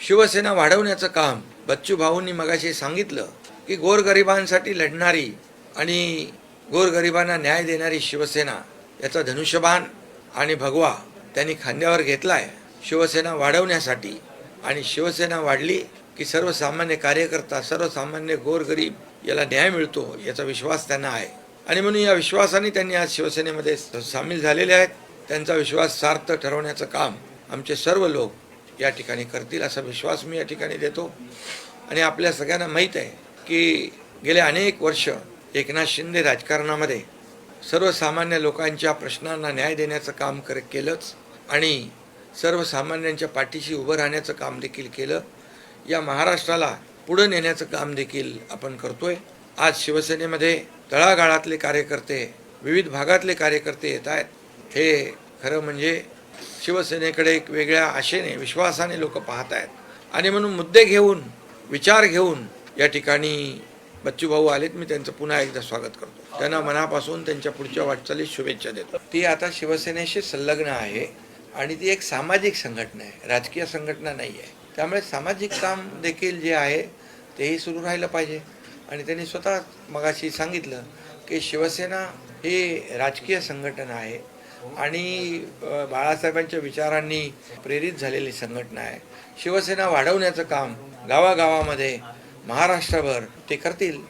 शिवसेना वाढवण्याचं काम बच्चू भाऊंनी मगाशी सांगितलं की गोरगरिबांसाठी लढणारी आणि गोरगरिबांना न्याय देणारी शिवसेना याचा धनुष्यबाण आणि भगवा त्यांनी खांद्यावर घेतलाय शिवसेना वाढवण्यासाठी। आणि शिवसेना वाढली की सर्वसामान्य कार्यकर्ता, सर्वसामान्य गोरगरीब याला न्याय मिळतो याचा विश्वास त्यांना आहे। आणि म्हणून या विश्वासाने त्यांनी आज शिवसेनेमध्ये सामील झालेले आहेत। त्यांचा विश्वास सार्थ ठरवण्याचं काम आमचे सर्व लोक या ठिकाणी करतील असा विश्वास मी या ठिकाणी देतो। आणि आपल्या सगळ्यांना माहीत आहे की गेले अनेक वर्ष एकनाथ शिंदे राजकारणामध्ये सर्वसामान्य लोकांच्या प्रश्नांना न्याय देण्याचं काम केलंच आणि सर्वसामान्यांच्या पाठीशी उभं राहण्याचं काम देखील केलं। या महाराष्ट्राला पुढे नेण्याचं काम देखील आपण करतोय। आज शिवसेनेमध्ये तळागाळातले कार्यकर्ते, विविध भागातले कार्यकर्ते येत आहेत। हे खरं म्हणजे शिवसेनेकडे एक वेगळ्या आशेने, विश्वासाने लोक पाहत आहेत। आणि म्हणून मुद्दे घेऊन, विचार घेऊन या ठिकाणी बच्चू भाऊ आलेत। मी त्यांचं पुन्हा एकदा स्वागत करतो। त्यांना मनापासून त्यांच्या पुढच्या वाटचालीत शुभेच्छा देतो। ती आता शिवसेनेशी संलग्न आहे आणि ती एक सामाजिक संघटना आहे, राजकीय संघटना नाही आहे। त्यामुळे सामाजिक काम देखील जे आहे तेही सुरू राहिलं पाहिजे। आणि त्यांनी स्वतः मगाशी सांगितलं की शिवसेना ही राजकीय संघटना आहे आणि बाळासाहेबांच्या विचारांनी प्रेरित झालेली संघटना आहे। शिवसेना वाढवण्याचं काम गावागावामध्ये, महाराष्ट्रभर ते करतील।